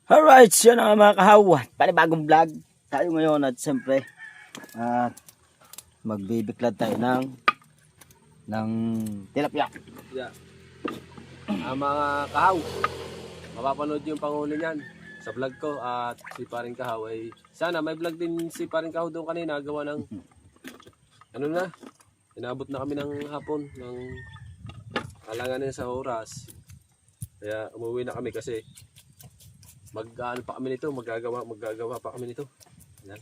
Alright, so yun ang mga kahaw. Panibagong vlog tayo ngayon at siyempre magbibiklad tayo ng tilapia. Yeah. Mga kahaw, mapapanood yung panghuli niyan sa vlog ko at si Paring Kahaw ay sana may vlog din si Paring Kahaw doon kanina gawa ng ano na, inabot na kami ng hapon ng alanganin sa oras. Kaya umuwi na kami kasi mag-ano pa kami nito, magagawa pa kami nito. Yan.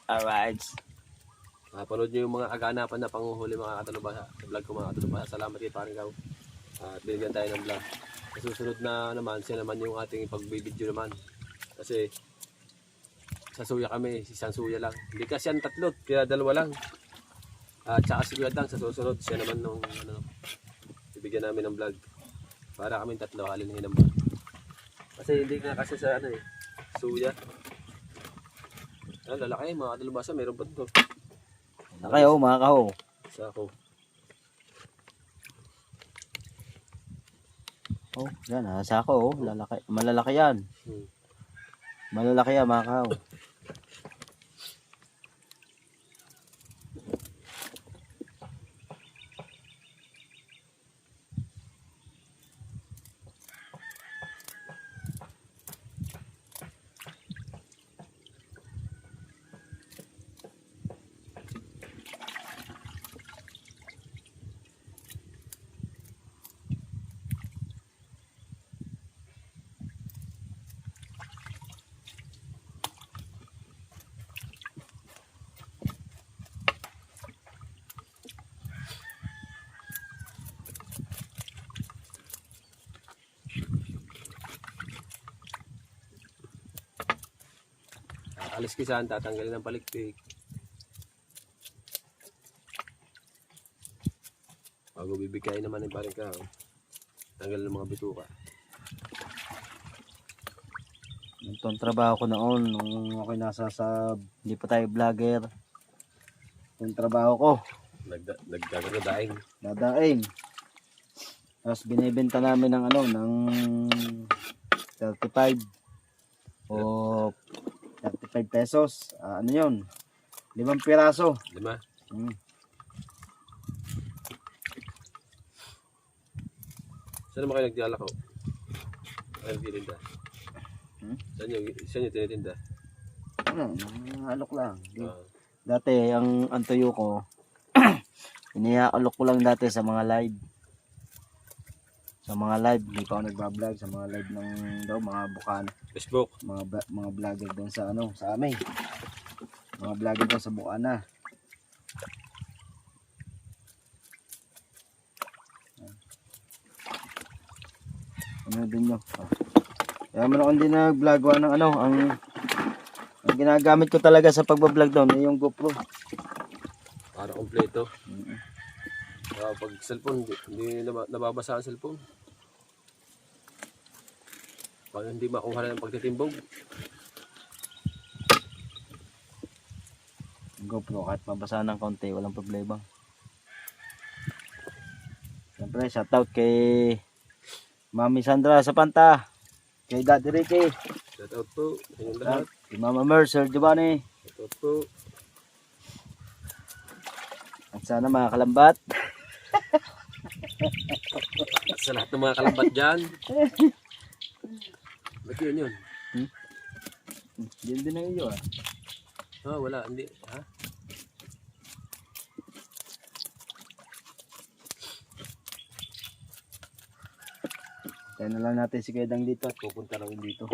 Alright. Panood nyo yung mga aganapan na panguhuli mga katalubasa sa vlog ko mga katalubasa. Salamat kay Paring Kahaw. At binigyan tayo ng vlog. Sa susunod na naman, siya naman yung ating pagbibideo naman. Kasi sa suya kami, isang suya lang. Hindi kasi yan tatlo, kaya dalawa lang. At saka si Kuya Dang, sa susunod, siya naman nung bibigyan namin ng vlog. Para kami tatlo, halin naman. Kasi hindi nga kasi sa suya. Lalaki mga katalubasa, meron pa ito. Na kayo mga kahaw. Sa ako. Oh, yan nasa ako. Lalaki, malalaki yan. Malalaki yan mga kahaw. Alis kisan, tatanggalin ng palikpik. Bago bibigay naman yung Paring Kahaw, tanggalin ng mga bituka. Ito ang trabaho ko noon nung ako nasa hindi pa tayo vlogger. Yung trabaho ko. Nagdadaing. Dadaing. Tapos binibenta namin ng ng 35 o 35 pesos. Ano yun? 5 piraso. 5? Saan naman kayo nagdialako? Ay, nagtitinda. Saan yung tinitinda? Alok lang. Ah. Dati, ang tuyo ko, iniaalok ko lang dati sa mga live. Sa mga live, hindi pa ako nagbablog sa mga live ng mga bukan. Facebook. Mga vlogger doon sa sa amin. Mga vlogger doon sa Bukana. Ano din nyo? Kaya man ako hindi nag-vlog ng ang ginagamit ko talaga sa pagbablog doon ay yung GoPro. Para kompleto. Pag cellphone, hindi nababasa ang cellphone. Pag hindi makuha ng pagtitimbog. GoPro kahit mabasa ng konti, walang problema. Siyempre, shoutout kay Mami Sandra Sapanta, kay Daddy Ricky, Shoutout po sa inyong lahat. kay Mama Mercer Giovanni, Shoutout po. at sana mga kalambat. At sa lahat ng mga kalambat dyan. Ba't yun? Yun din ang iyo Wala, hindi. Ha? Kaya na lang natin si Kedang dito at pupunta lang dito.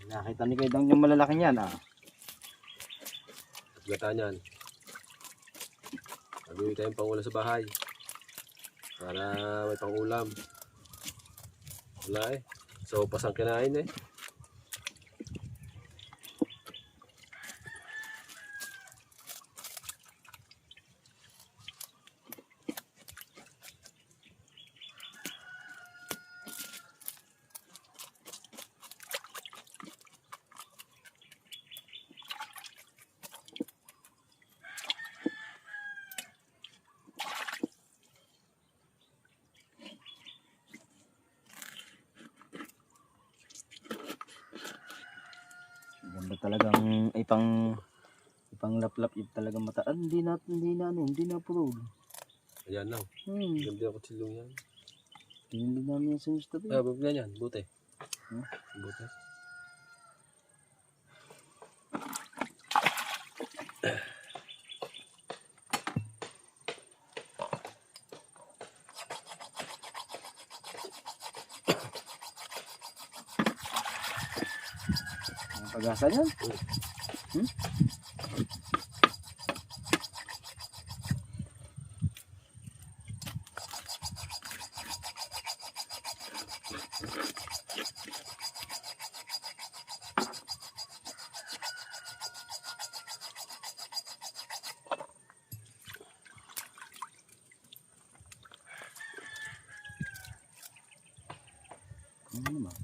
Nakita ni Kedang yung malalaki niyan Gata niyan. Nagawin tayong pangulam sa bahay. Para may pangulam. Wala So, pasang kinain ipang laplap ip talaga mata. Hindi na puro. Ayan lang. Ganda yung kutsilong yan. Hindi namin yan sa gusto. Bigyan yan. Buti. Buti. Ang pag-asa yan. Ano naman?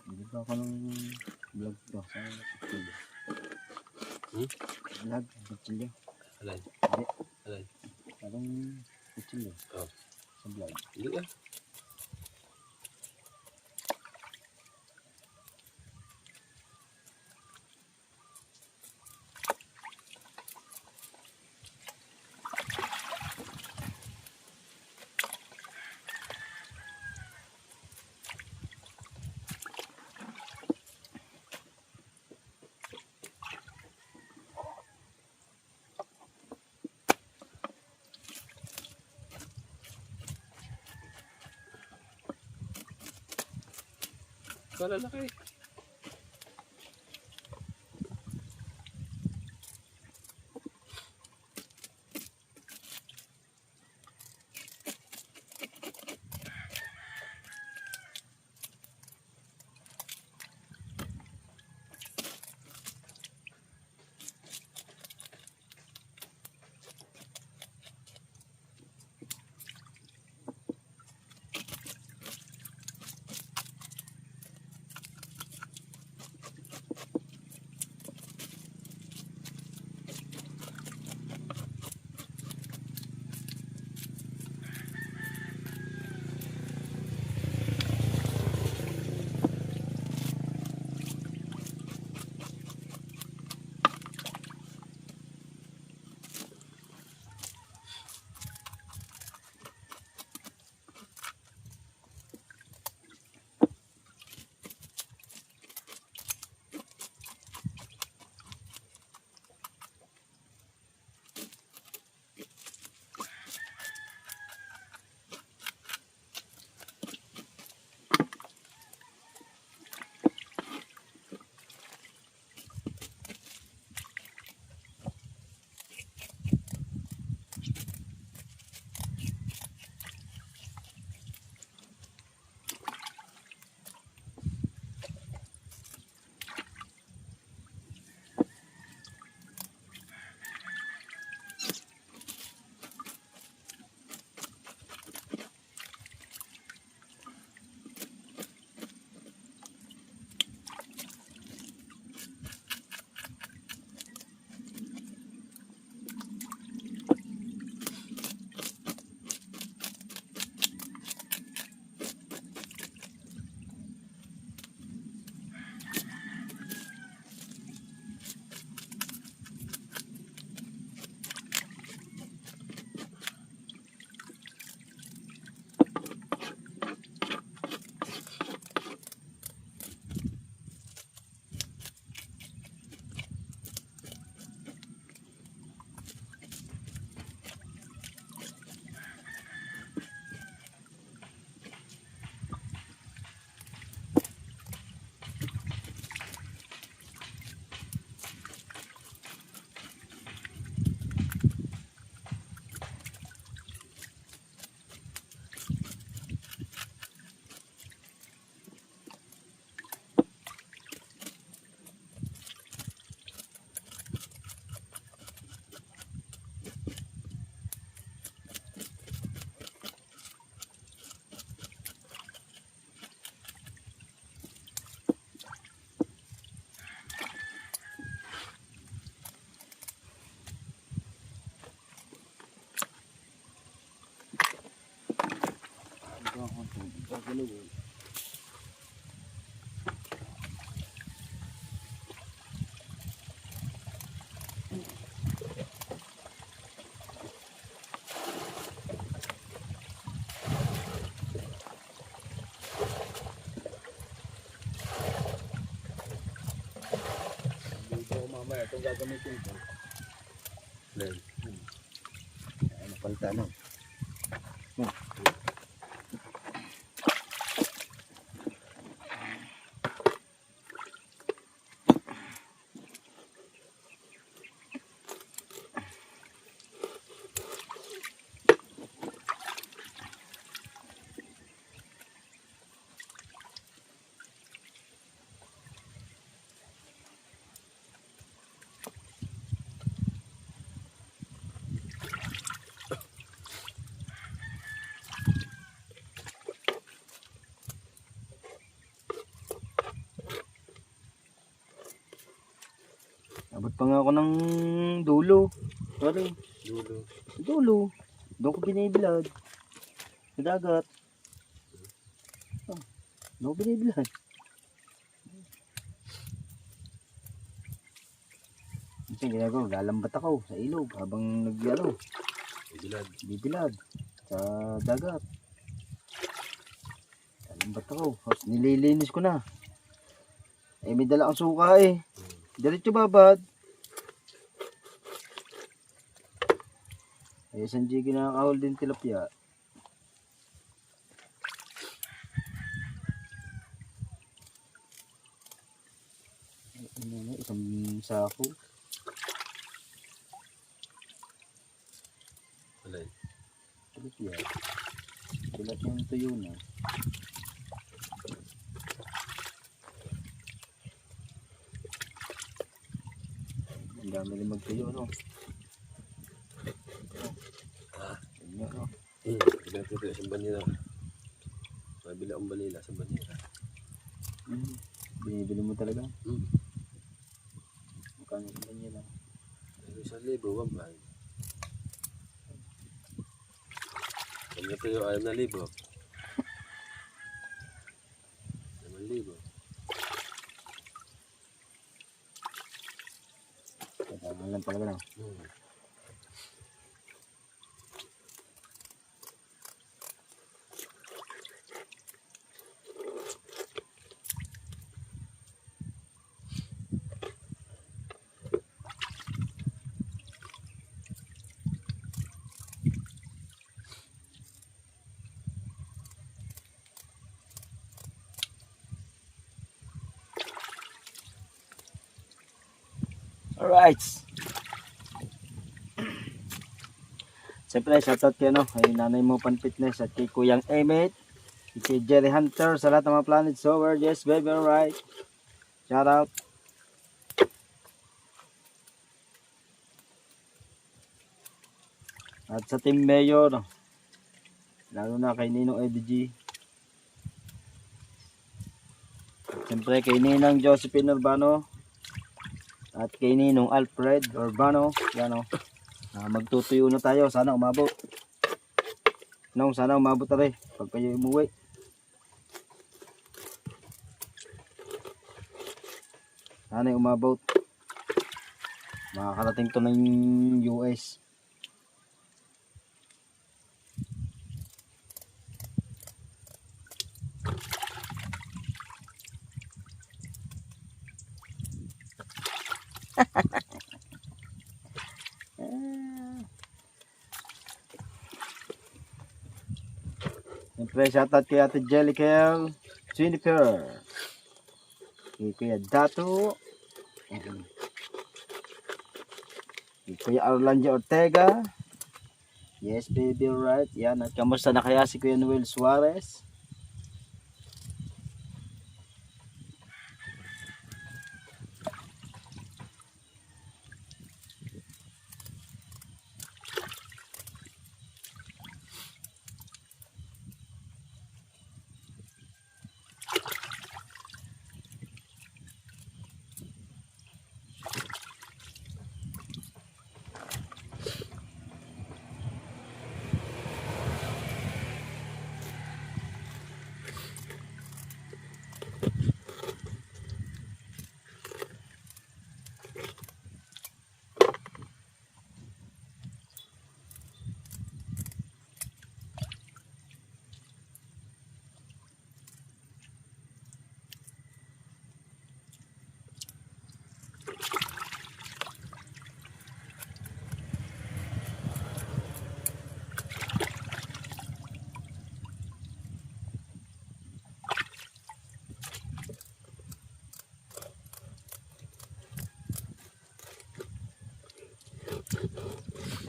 Hindi ba ako ng vlog ko sa kutsilyo? Vlog, kutsilyo. Alay. Hindi. Alay. Parang kutsilyo. Oh. Sa vlog. Hindi ah. Kalalaki. Dito mamaya ito gagamitin ko. Then, Ano palta no? Abot pa nga ako ng dulo. Sorry. dulo. Dulo. Doon ko binibilad. Sa dagat. Doon ko binibilad. Kasi ginagawa, galambat ako sa ilog habang Bilad. bibilad sa dagat. Galambat ako. Tapos nililinis ko na. Eh may dala ang suka eh. Diretso babad. Eh isang jig nakakahol din tilapia. Isang sako. Alay. Tilapia. Bilat yung tuyo na. Ang dami rin magtuyo, no? Ganyan, no? Pinapito sa banila. Mabila ang balila sa banila. Binibili mo talaga? Hmm. Magkano sa ganyan lang? 1,000, 1,000. Kung ito yung 6,000. 5,000. Kailangan lang talaga, no? Alright. Siyempre, shoutout kayo, no? Kay nanay mo Pan Fitness at kay Kuyang Emmett, kay Jerry Hunter, sa lahat ng mga planet sower. Yes, baby, alright. Shoutout. At sa Team Mayor, lalo na kay Ninong EDG. At siyempre, kay Ninang Josephine Urbano. At kay Ninong Alfred Urbano, yan o. Magtutuyo na tayo, sana umabot. No, sana umabot na rin pag kayo umuwi. Sana umabot. Makakarating to ng US. Siyempre, shoutout kay Ate Jellicle Jennifer, kay Kuya Dato, kay Kuya Arlanjo Ortega. Yes, baby, right. Yan, at kamusta na kaya si Kuya Noel Suarez?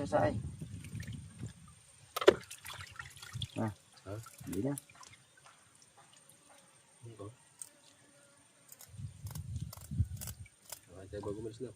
sa ay. Ah, Ha? hindi na. Ito. Okay, tayo bago umalis na.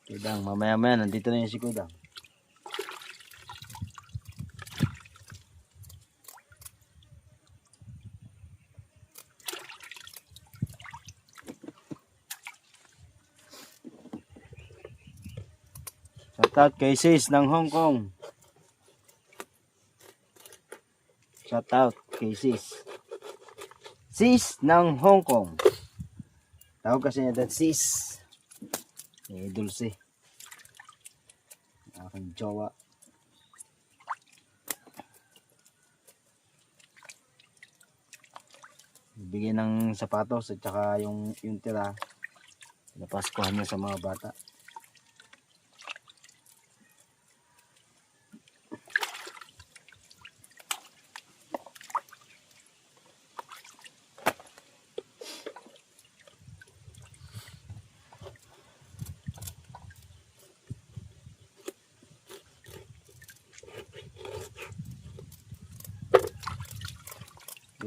Kudang, mamaya-maya nandito na yung si Kudang. Shoutout kay Sis ng Hong Kong. Shoutout kay Sis. Sis ng Hong Kong. Tawag kasi niya that Sis. Dulce. Aking jowa. Bigyan ng sapatos at saka yung tira. Napaskuhan niya sa mga bata.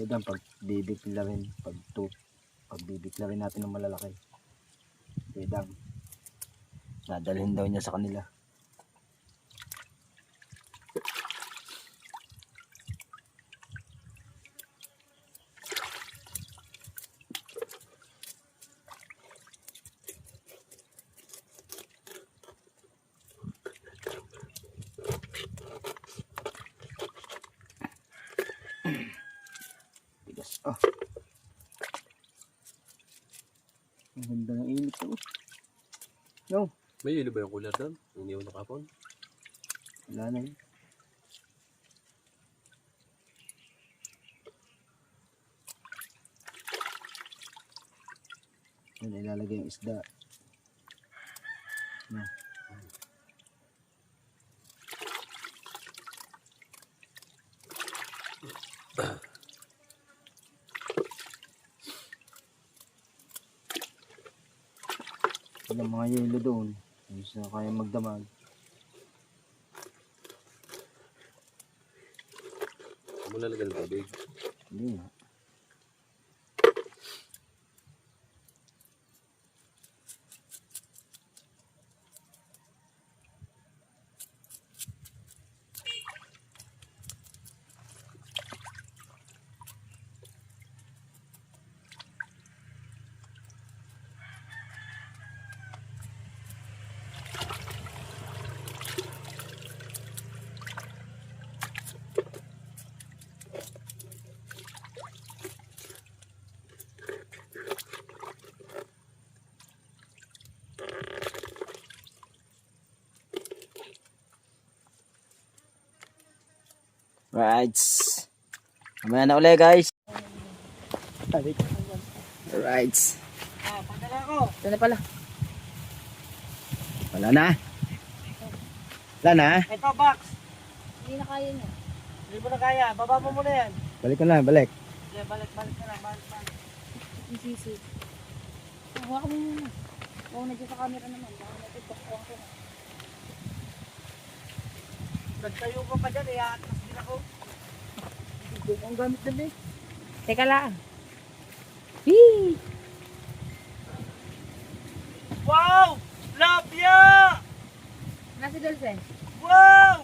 Yan ang pagbibigla rin, pagbibigla rin natin ng malalaki. Yan, dadalhin daw niya sa kanila. Oh. Ang ganda ng init to. No, May yelo ba yung cooler doon? Iniwan na kapon? wala na yun. Yan, ilalagay yung isda. Na. Walang mga yelo doon. Hindi na kaya magdamag. Mula lagyan ng tubig. Hindi na. Right. Mamaya na ulit guys. Right. Pagdala ko. Ito na pala. Wala na. Wala na. Ito, box. Hindi na kaya niya. Hindi mo na kaya. Baba mo muna yan. Balik ko na, balik. Yeah, balik ka na, balik. Sisi. Hawa mo muna. Huwag na dyan sa camera naman. Baka natutokpuan ko na. Nagtayo ko pa dyan, atras din ako. Hindi ko ang gamit na eh. Teka lang. Hii! Wow! Labia! Nasi Dulce. Wow!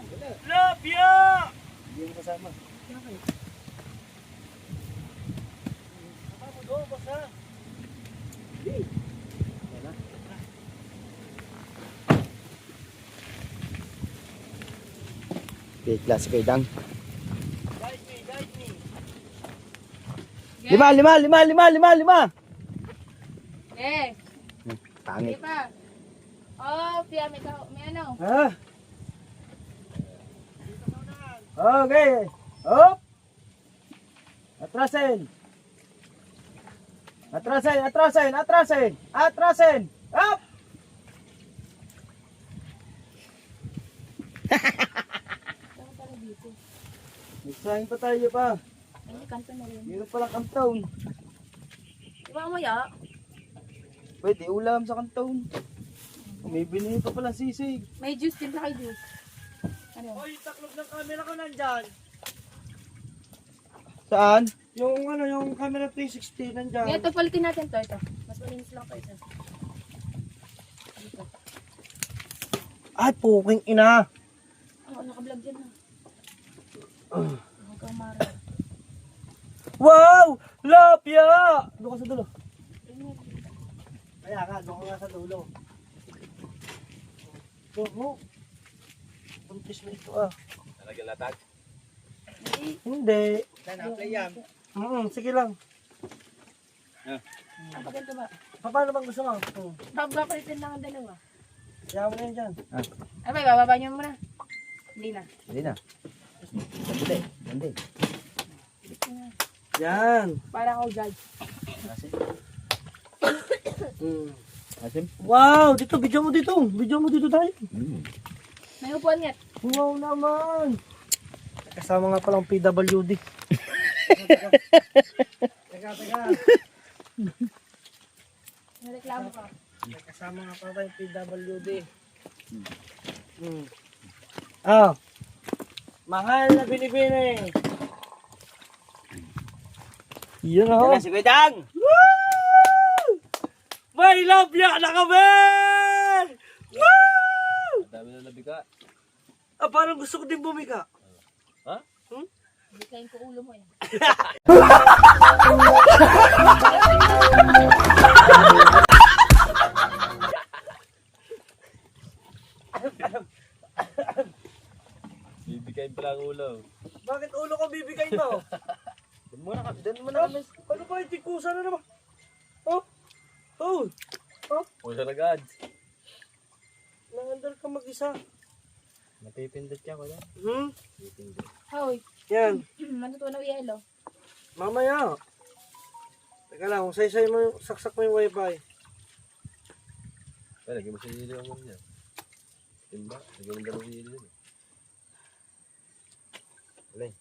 Labia! Hindi mo kasama. Okay. Sama mo doon, basta. Okay, klase kay Dang. Guide me. Lima! Eh, Pangit. hindi pa. Oh, Pia, may ano? Ha? Okay. Hop! Atrasin! Hop! Saan pala dito? Nagsahin pa tayo pa. Ay, kanto na rin. Meron palang kantaon. Iba mo ya? Pwede ulam sa kantaon. May binili pa palang sisig. May juice din sa kay juice. Ano? Hoy, taklog ng camera ko nandyan. Saan? Yung camera 360 nandyan. Ito, palitin natin to. Ito. Mas malinis lang to ito. Dito. Ay, puking ina. Oh, naka-vlog dyan na. Huwag kang mara. Wow! Labia! Doon ka sa dulo. Kaya nga, doon ka nga sa dulo. Doon. Puntis mo ito ah. Talagyan latag. Hindi. Na-play yan. Sige lang. Ang pagkanto ba? Paano bang gusto mo? Babapalitin lang ang dalawa. Kaya mo na yan dyan. Ay, may bababa niyo muna. Hindi na. Hindi na. Hindi. Yan. Para ako judge. Asim. Mm. Asim. Wow! Dito, video mo dito. Video mo dito tayo. May upuan nga. Wow naman. Kasama nga palang PWD. Teka. May reklamo ka. Kasama nga pala tayong PWD. Mahal na binibini. Yun ako. Si Kuydang! Woo! May labya na kami! Woo! Ang dami na nabika. Parang gusto ko din bumika. Ha? Bikain ko ulo mo eh. Bibigay pala ang ulo. Bakit ulo ko bibigay mo? Doon mo na kami. Ano ba yung tikusa na naman? Oh! Ulo na agad. Nangandal ka mag-isa. Napipindot ka, Kuydang. Hoy, Yan. matutunaw yelo. Mamaya. Teka lang, kung saysay mo, saksak mo yung wifi. Kaya lagyan mo sa hilo ang niya. Timba, lagyan mo dalawang hilo yun. Alay.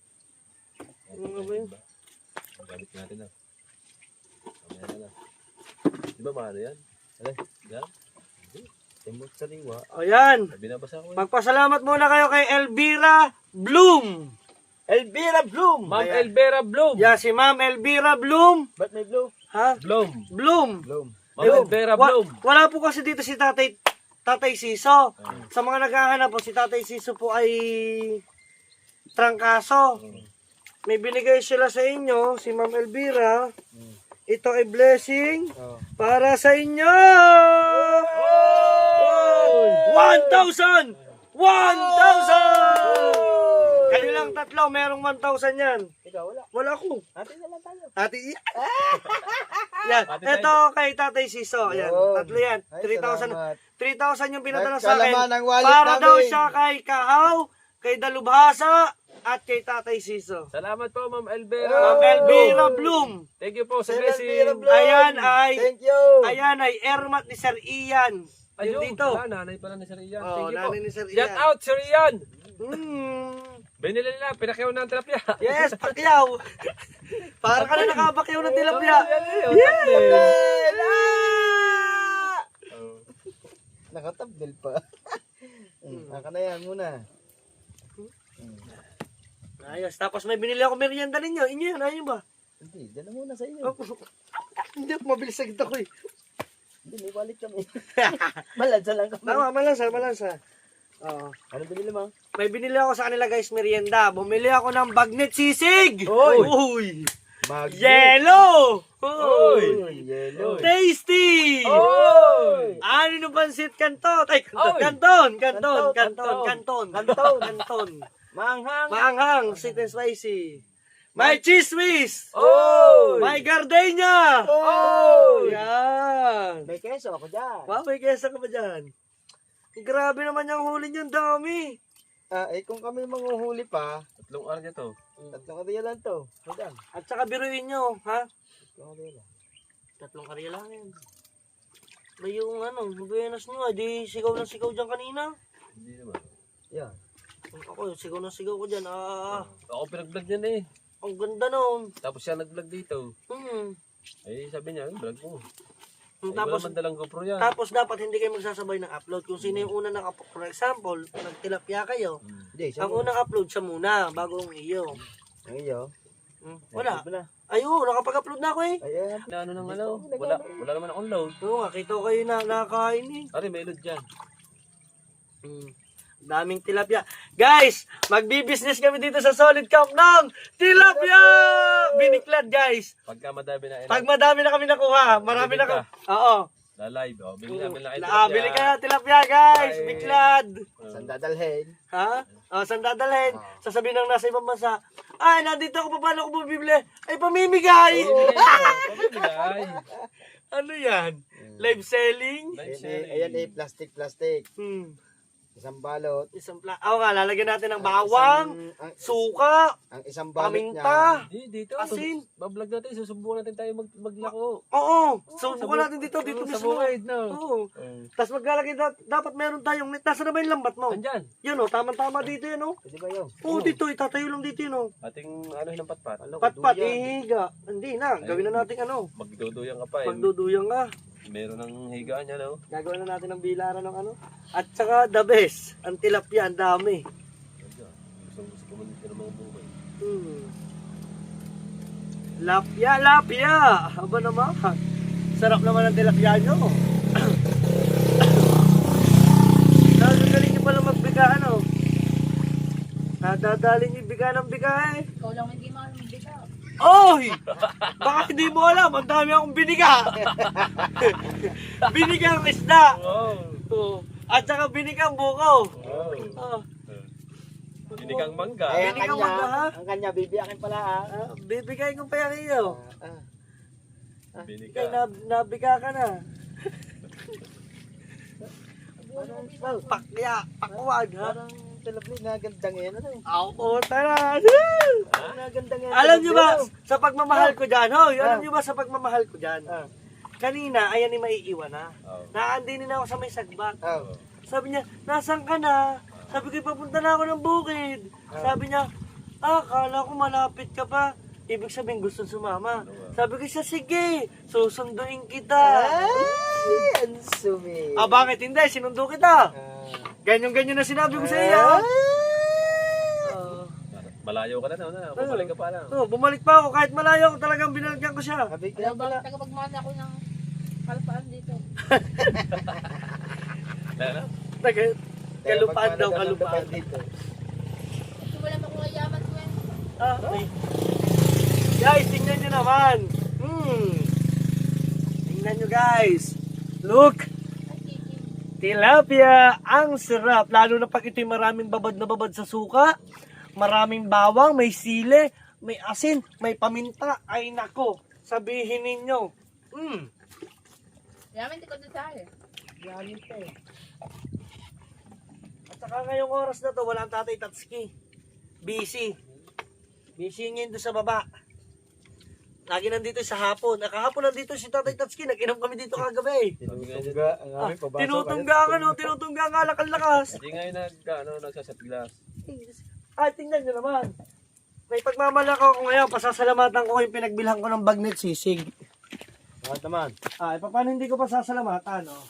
Ano nga ba yun? Ang galit natin na. Mamaya na lang. Di ba maano yan? Alay, yan. Timot sa liwa. O yan. Binabasa ko eh. Magpasalamat muna kayo kay Elvira Bloom. Elvira Bloom. Ma'am Ayan. Elvira Bloom. Yeah, si Ma'am Elvira Bloom. Ba't may blue? Ha? Bloom. Bloom. Ma'am Elvira Bloom. Wala po kasi dito si Tatay Siso. Sa mga naghahanap po, si Tatay Siso po ay trangkaso. May binigay sila sa inyo, si Ma'am Elvira. Ito ay blessing para sa inyo! 1,000! 1,000! Kanilang tatlo, merong 1,000 yan. Ikaw, wala. Wala ko. Ate na lang tayo. Yan. Ate Ito kay Tatay Siso. Yan. Yun. Tatlo yan. Ay, 3,000. salamat. 3,000 yung pinadala sa Nagkalaman akin. ang wallet Para namin. daw siya kay Kahaw, kay Dalubhasa, at kay Tatay Siso. Salamat po, Ma'am Elvira. Ma'am Elvira Bloom. Thank you po sa Sir blessing. Elvira Bloom. Ayan ay, Thank you. Ermat ni Sir Ian. Yung Ayun, dito. nanay pala ni Sir Ian. Oh, Thank you po. nanay ni Sir Shout Ian. out, Sir Ian. Mm. Binili nila, pinakyaw na ang tilapia. Yes, pakyaw. Para ka na nakapakyaw ng tilapia. Nakatabdil pa. Aka na yan muna. Ayos, tapos may binili ako merienda ninyo. Inyo yun, ayun ba? Hindi, dyan na muna sa inyo. Hindi ako mabilis agad ako eh. Hindi, may balik kami. Malansa lang kami. Tama, malansa. Oo. Ano binili mo? May binili ako sa kanila guys, merienda. Bumili ako ng bagnet sisig. Oy! Uy! Magnet! Yellow! Oy! Yellow! Tasty! Oy! Ano nung pansit kanton? Ay, Oy! kanton! Kanton! Manghang! Maanghang, sweet and spicy. May cheese whiz! Oy! May gardenia! Oy! Yan! May keso ako dyan. Wow, may kesa ka ba dyan? Grabe naman yung huli niyo, dami. Kung kami manghuhuli pa, 3 araw niya to. 3 kadiya lang to. Hanggang. At saka biruin nyo, ha? 3 kadiya lang. 3 karya lang yan. Ba yung buenas nyo, di sigaw na sigaw dyan kanina. Hindi naman. Yan. Ako, sigaw na sigaw ko dyan. Ako pinag-vlog niyan eh. Ang ganda nun. Tapos siya nag-vlog dito. Eh sabi niya, vlog mo. Ay, Tapos, wala man dalang GoPro yan. tapos dapat hindi kayo magsasabay ng upload. Kung sino yung una naka-upload, for example, nagtilapia kayo, Hindi, ang unang upload siya muna, bago ang iyo. Ang iyo. Wala. Ito na. Ayun, nakapag-upload na ako eh. Ayan. Na ano nang ano? Wala naman akong load. Oo nga, kita ko kayo na nakakain eh. Ari, may load dyan. Daming tilapia. Guys, magbi-business kami dito sa Solid Camp ng tilapia! Biniklad guys. Pagka madami na Pag madami na kami nakuha, marami na kami. Oo. live. Oh, bili na kayo. Bili ka na tilapia guys. Ay. Biklad. Saan dadalhin? Ha? Saan dadalhin? Sasabihin ng nasa ibang bansa, ay, nandito ako pa, paano ko bumibili? Ay, pamimigay! Pamimigay. Ano yan? Live selling? Ayan plastic. Isang balot. Oo nga, lalagyan natin ng bawang, suka, Ang isang balot niya. paminta. Dito. Asin. Bablog natin. Susubukan natin tayo maglako. Oo, subukan natin dito Sa mismo. bukid, no? Oo. Tapos maglalagay dapat meron tayong net. Nasaan na ba yung lambat mo? Andyan. Yun o, tama-tama dito yun o. Pwede ba yun? Oo, dito, itatayo lang dito yun o. Ating ano ng patpat. Pat-pat, ihiga. Hindi na, gawin na natin Magduduyang ka pa eh. Magduduyang ka. Meron ng higaan niya, no? Gagawin na natin ng bilaran ng At saka the best, ang tilapia, ang dami. Gusto mo nito ng mga buhay. Lapya! Aba naman. Sarap naman ang tilapia nyo. Nagagaling nyo pala magbika, Nadadali nyo bika ng bika eh. Ikaw lang hindi makamibigay. Oy! Baka hindi mo alam, ang dami akong biniga. Binigang isda. Wow. At saka binigang buko. Wow. Binigang mangga. Ay, Binigang mangga, ha? ang kanya, bibiyakin pala ha. Bibigay ko pa yan iyo. Kaya Binigang. nabika ka na. Pakwag ha? Parang tilapia na gandang yan. Oo, tara. Nagandang yan. Alam nyo ba, sa pagmamahal ko dyan, alam nyo ba sa pagmamahal ko dyan, kanina, ayan ni maiiwan na. Naandinin ako sa may sagbat. Sabi niya, nasan ka na? Sabi ko, papunta na ako ng bukid. Sabi niya, kala ko malapit ka pa. Ibig sabihin, gusto sumama. Sabi ko siya, sige, susunduin kita. Ay, ang sumi. Bakit hindi? Sinundo kita. Ganyan-ganyan na sinabi ko sa iyo. Malayo ka na, no? Bumalik ka pa lang. Bumalik pa ako. Kahit malayo ako, talagang binalagyan ko siya. Sabi ko Kaya pala. ba tagapagmahal ako ng kalpaan dito? Kalupaan daw, kalupaan. dito. Gusto mo lang akong yayaman ko yan. Okay. Guys, tingnan nyo naman. Tingnan nyo guys. Look. Tilapia. Ang sarap. Lalo na pag ito'y maraming babad na babad sa suka. Maraming bawang, may sile, may asin, may paminta. Ay nako. Sabihin ninyo. Yaman ko doon sa akin. Galing pa eh. At saka ngayong oras na to, walang Tatay Tatsuki. Busy. Busy ngayon doon sa baba. Lagi nandito sa hapon. Kahapon nandito si Tatay Tatsuki. Nag-inom kami dito kagabi. Tinutungga ang aming pabasok. Tinutungga ka no, tinutungga nga lakas. Hindi ngayon nagsasat glass. Ay, tingnan nyo naman. May pagmamalaki ako ngayon, pasasalamatan ko yung pinagbilhan ko ng bagnet sisig. Bakit naman? Ay, paano hindi ko pasasalamatan, no?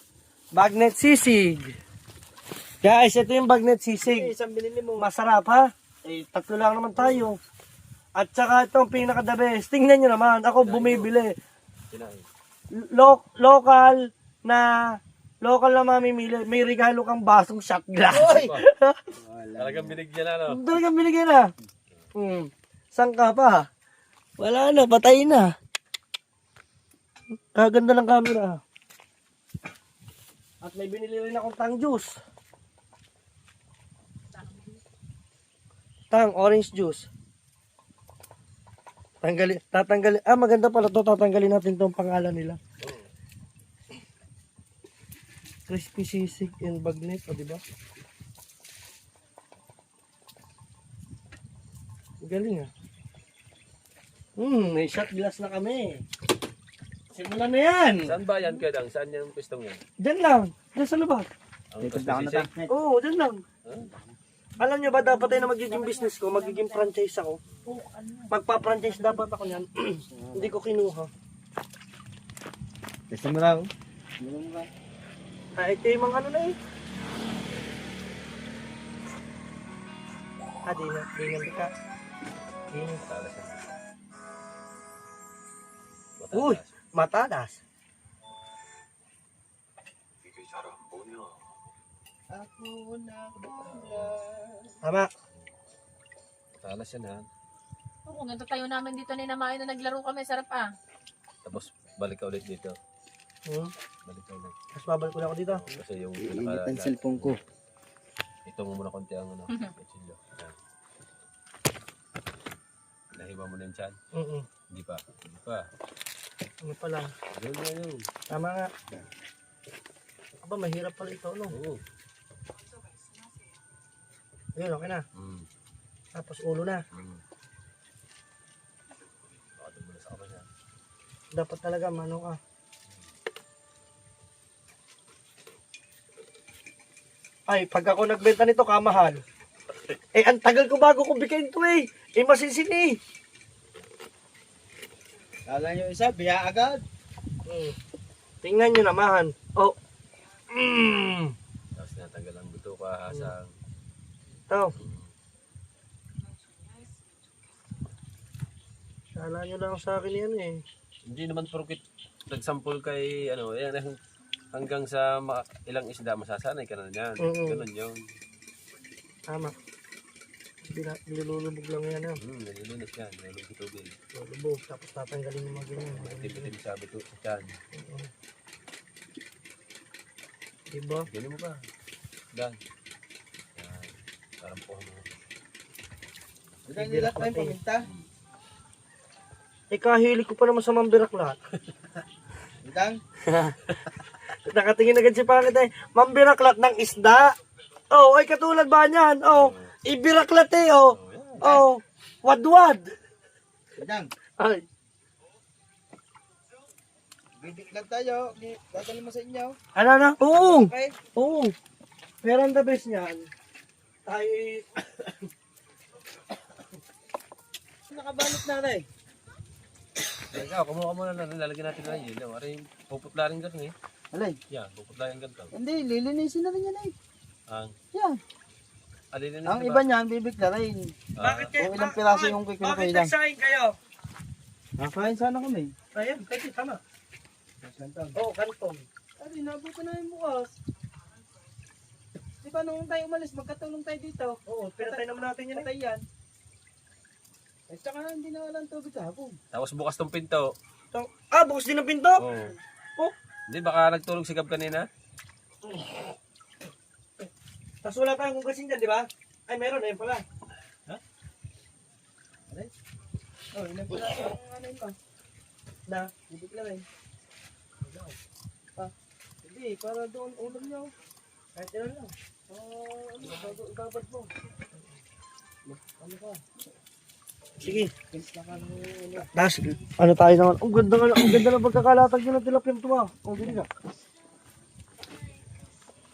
Bagnet sisig. Guys, ito yung bagnet sisig. Isang binili mo. Masarap, ha? Eh, tatlo lang naman tayo. At saka itong pinaka-the best. Tingnan nyo naman, ako bumibili. Local na mamimili. May regalo kang basong shot glass. Talagang binigyan na, no? Talagang binigyan na. Saan ka pa? Wala na, patay na. Kaganda ng camera. At may binili rin akong tang juice. Tang, orange juice. Tatanggalin. Ah, maganda pala to. Tatanggalin natin tong pangalan nila. Crispy sisig and bagnet, o diba? Galing ah. May shot glass na kami. Simulan na yan. Saan ba yan, Kedang? Saan yung pistong yan? Diyan lang. Diyan sa labas. Ang Dito na sisig? ta. Oo, diyan lang. Alam nyo ba, dapat tayo na magiging business ko, magiging franchise ako. Magpa-franchise dapat ako yan. Hindi ko kinuha. Testing mo lang. Ito yung mga ano na eh. Di nga bika. Matalas yan. Uy, matadas. Tama. Matalas yan, ha? Oo, ganito tayo namin dito ni Namayo na naglaro kami. Sarap ah. Tapos, balik ka ulit dito. Balik ka ulit. Mas babalik ko na ako dito. Kasi yung Init ang cellphone ko. itong muna konti ang ano, kutsilyo. Yan. Nahiwa mo na yung tiyan? Hindi pa. Hindi pa. Ano pala? Yun. Tama nga. Aba, mahirap pala ito, no? Oo. Ayun, okay na. Tapos ulo na. Bakit mo na sa kamay niya? Dapat talaga, mano ka. Ay, pag ako nagbenta nito, kamahal. Eh, ang tagal ko bago ko bigyan ito eh. Eh, masisin eh. Kala nyo isa, biya agad. Tingnan nyo naman. Oh. Tapos natanggal ang buto ka, hasang. Ito. Kala nyo lang sa akin yan eh. Hindi naman porkit nagsampol kay, ano, yan, hanggang sa ilang isda, masasanay ka na yan. Ganun yun. Tama. Nilulubog lang yan. Nililinis yan, nilulubog tubig. Lulubog, tapos tatanggalin yung mga ganyan. Tipitin sa buto sa tiyan. Diba? Ganun mo pa. Dan. Yan. Parang po mo. Dito nila tayong paminta. Eh, kahili ko pa naman sa mambiraklat. Itang. Nakatingin agad si Pangit eh. Mambiraklat ng isda. Oh, ay katulad ba niyan? Oh, ibiraklat eh. Oh, wadwad. Itang. Ay, Bibiglag tayo. Dadali mo sa inyo. ano na? Oo. Okay? Oo. Pero ang the best niyan, ay, Nakabalot na rin. Ikaw, kumuha mo na lalagyan natin na yun. Maring puputla rin ganun eh. Alay. Yan, puputla rin ganito. Hindi, lilinisin na rin yan eh. Ang, Yan. alinin Ang iba niyan, bibigla rin. bakit kayo? Kung ilang piraso yung Bakit kikilapay lang. nagsahin kayo? Nakain sana kami. Ayan, pwede, tama. Oo, kantong. Ay, nabuto na yung bukas. Di ba nung tayo umalis, magkatulong tayo dito. Oo, pinatay naman natin yan. Patay yan. At saka hindi na walang tubig kahapon. Tapos bukas tong pinto. Bukas din ang pinto? Oo. Oh. Hindi, baka nagtulog si Gab kanina. Tapos wala tayong hugasin dyan, di ba? Ay, meron, ayun pala. Oh, ilang piraso ang ano yun pa. Na, Bibigla rin. Hindi, para doon ulam niyo. kahit ilan lang. Ibabad mo. Ano ka? Sige. Pins na ka ng Tapos, ano tayo naman? Ang ganda ng pagkakalatag nyo ng tilapia ito ah. Ang ganda.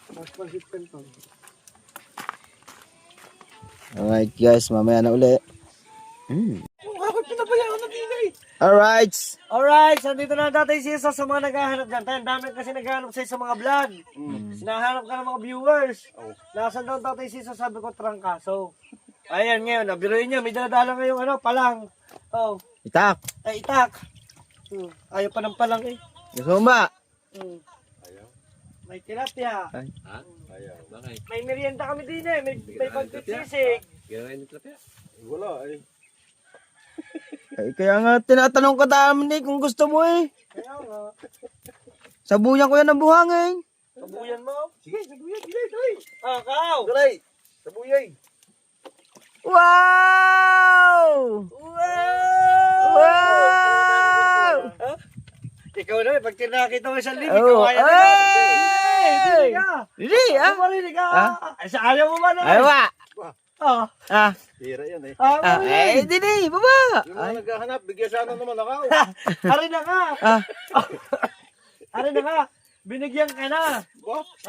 Tapos pansit penton. Alright guys, mamaya na uli. Alright. Alright, so dito na Tatay Siso sa mga naghahanap dyan. Tayo, dami kasi naghahanap sa'yo sa mga vlog. Sinahanap ka ng mga viewers. Nasaan daw Tatay Siso? Sabi ko, trangkaso. Ayan ngayon, nabiruin niya. May daladala ngayong ano, palang. Oh, Itak. ay itak. Ayaw pa ng palang eh. Gusto mo ba? May tilapia. Ha? Ayaw. Bakit? May merienda kami din eh. May pagpitsisig. Ginawa yung tilapia? Wala eh. Ay, kaya nga tinatanong ka namin eh kung gusto mo eh. Kaya nga. Sabuyan ko yan ng buhangin. Sabuyan mo? Sige, sabuyan. Gilay. Ah, kao. Galay! Sabuyay! Wow! Wow! Ha? Ikaw na, pag tinakita mo isang libig, Oh, kawaya na. ay! Dinig ka. Hindi ah. Marinig ka. Ah? Ay, sa ayaw mo ba na? Ay, wa. Ah. Ah. Hira yan eh. Eh, hindi na baba. Yung mga naghahanap, bigyan sana naman ako. Ari na ka. Ah. Ari na ka. Binigyan ka na.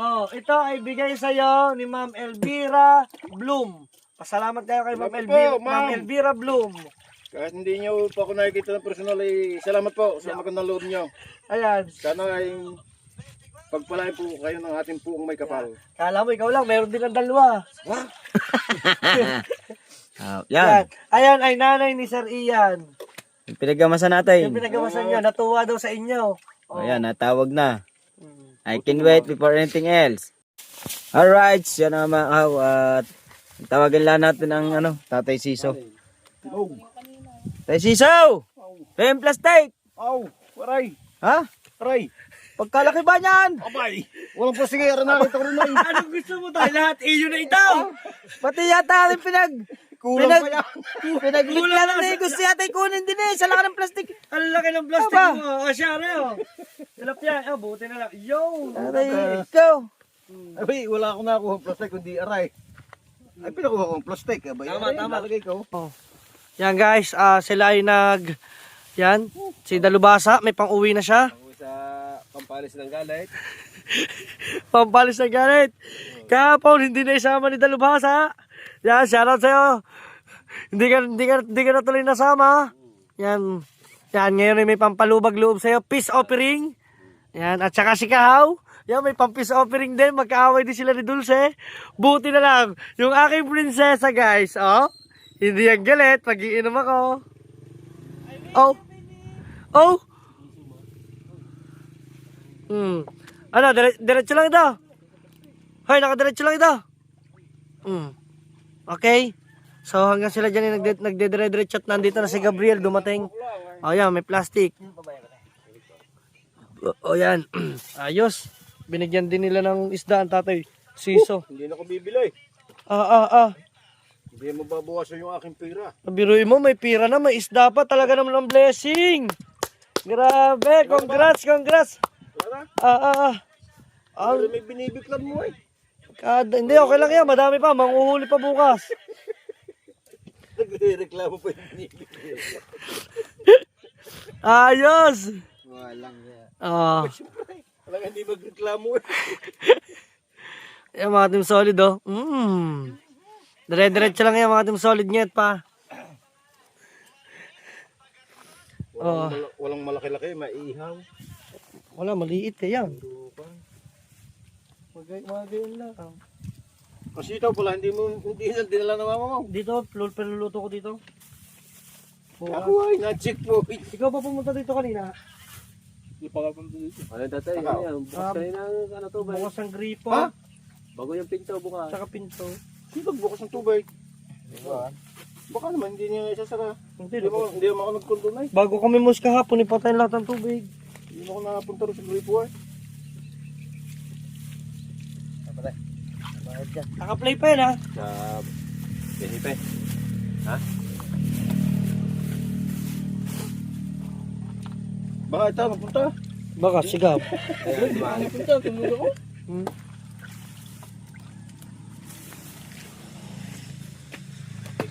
Oh, ito ay bigay sa iyo ni Ma'am Elvira Bloom. Pasalamat kayo kay Ma'am Salamat Elvira, po, Ma'am. Ma'am Elvira Bloom. Kahit hindi nyo pa ako nakikita ng personal, eh, salamat po sa magandang loob nyo. Ayan. Sana ay pagpalain po kayo ng ating puong may kapal. Kala mo ikaw lang, meron din ang dalawa. Ah, Yan. yan. Ayan ay nanay ni Sir Ian. Yung pinagamasan Yung natin. pinagawasan niyo, natuwa daw sa inyo. O yan, natawag na. Mm. I can wait before anything else. Alright, yan na mga kahaw. At tawagan lang natin ang ano, Tatay Siso. Tatay Siso! PM plastic! Aw! Waray! Ha? Waray! Pagkalaki ba niyan? Abay! Walang pasigera na ito rin ay. Anong gusto mo tayo lahat? Iyo na ito! Pati yata rin Kulang pa yan. pinagliklan na eh. Gusto yata ikunin din eh. Sa laki ng plastic. Ang laki ng plastic Aba. mo. O, siya rin o. Tilapia. Oh, buti na lang. Yo! Tatay, ikaw. Abay, wala akong nakuha ng plastic kundi aray. Ay, pinakuha ko ng plastic. Abay, Tama, aray, tama. lalagay ko. Yan guys, sila ay yan, si Dalubasa, may pang-uwi na siya. Ang sa pampalis ng galit. Pampalis na galit. Kahapon, hindi na isama ni Dalubasa. Yan, shoutout sa'yo. Hindi ka na tuloy nasama. Yan, ngayon ay may pampalubag loob sa'yo. Peace offering. Yan, at saka si Kahaw. Yan, may pang-peace offering din. Magkaaway din sila ni Dulce. Buti na lang, yung aking prinsesa guys, oh. Hindi ang galit, pag-iinom ako. Oh. Oh. Ano, diretso lang ito. Hoy, nakadiretso lang ito. Okay. So hanggang sila dyan yung nagdedire-diretso at nandito na si Gabriel dumating. O yan, may plastic. O yan. Ayos. Binigyan din nila ng isda ang Tatay Siso. Hindi na ako bibili. Hindi mababawasan yung aking pera. Biruin mo, may pira na, may isda pa. Talaga naman ang blessing. Grabe. Congrats. Wala? Pero may binibiklan mo eh. Hindi, okay lang yan. Madami pa. Manguhuli pa bukas. Nagre-reklamo pa yung binibiklan. Ayos. Walang yan. Ah. Hindi magreklamo eh. Yan mga team solid oh. Dire-diretso lang yan mga team solid nyet pa. Walang malaki-laki, maihaw. Wala, maliit kaya. Magayon lang. Kasi ito pala, hindi na dinala na mama mo. Dito, peluluto ko dito. Ako ay, na-check po. Ikaw pa pumunta dito kanina. Hindi pa kapunta dito. Ano tatay? Ano yan? Bukas kanina ano to ba? Bukas ang gripo. Ha? Bago yung pinto bukas. Saka pinto. Hindi bukas ng tubig. Baka naman, hindi niya isasara. Hindi Hindi mo ako nagkontrol na eh. Bago kami mus kahapon, ipatayin lahat ng tubig. Hindi mo ako nakapunta rin sa gripo eh. Naka-play pa yan ha. Sa Benipe. Ha? Baka ito, napunta. Baka, sigaw. Ayan, dumaan. Napunta, tulog ako.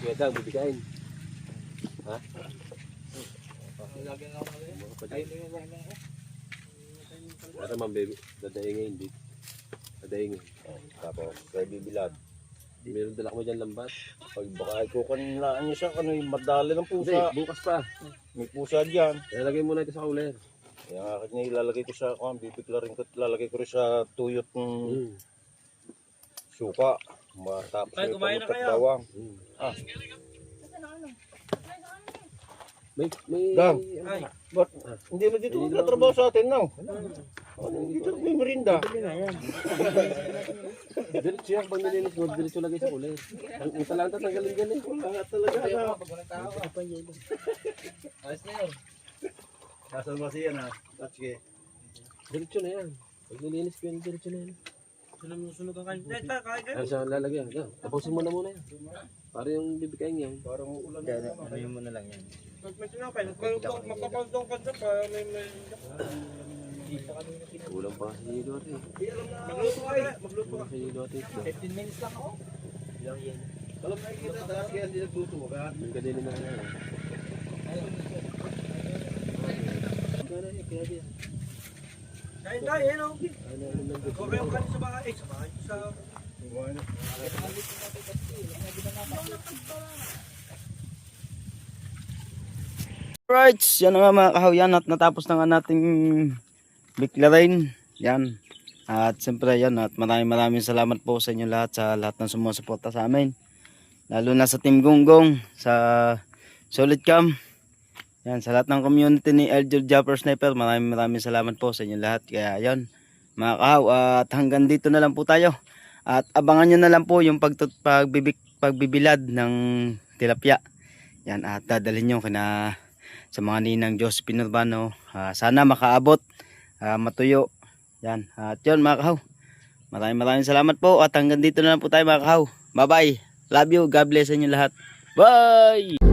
Kaya daw, bibigyan. Ha? Para man baby, dadaingin din. Dadaingin. Tapos, kay bibilad. Meron dala mo dyan lambat. Pag baka kukanilaan niyo siya, ano yung madali ng Hindi, pusa. bukas pa. May pusa dyan. Ilalagay muna ito sa cooler. Kaya akin niya ilalagay ko sa kuwan, bibiklarin ko, ilalagay ko rin sa tuyot ng Mm. suka. Matapos Ay, may kumain na pamutot kayo. bawang. Mm. Kasi na ano? May, Gang. ano Ay. ba? Ba't hindi na dito magtatrabaho sa atin, no? Ano, dito may merinda. Diretso yan, pag nilinis mo, diretso lagay sa cooler. Ang talanta tanggalin dyan eh. Wala talaga. Nasaan ba siya na? Tatske. Diretso na yan. Pag nilinis ko yan, diretso na yan. Sunod ang kain. Kain kain. Ano siya lalagyan? Yan, tapusin mo na muna yan. Para yung bibikain yan. Parang ulan. Ano mo na lang yan. May tinapay. Magpapaldong ka dyan pa. May... Kulang pa kasi yung Eduardo eh. Magluto ka. Magluto ka. Kulang sa Eduardo ito. 15 minutes lang ako. Alam na kita, dahil kaya hindi nagtutuwa ka. Yung kadili na yan. Kaya diyan. Kain tayo, no? Ano lang dito. Okay, yung kanin sa bahay. Sa bahay. Sa... Alright, yan na nga mga kahaw, at natapos na nga nating biklarin. Yan. At siyempre yan, at maraming salamat po sa inyo lahat, sa lahat ng sumusuporta sa amin. Lalo na sa Team Gonggong, sa Solid Cam. Yan, sa lahat ng community ni Eldil Japper Sniper, maraming salamat po sa inyo lahat. Kaya yan, mga kahaw, at hanggang dito na lang po tayo. At abangan nyo na lang po yung pagbibilad ng tilapia. Yan, at dadalhin nyo kina sa mga ninang Josephine Urbano. Sana makaabot, matuyo. Yan, at yun mga kahaw. Maraming salamat po, at hanggang dito na lang po tayo mga kahaw. Bye bye. Love you. God bless sa inyo lahat. Bye!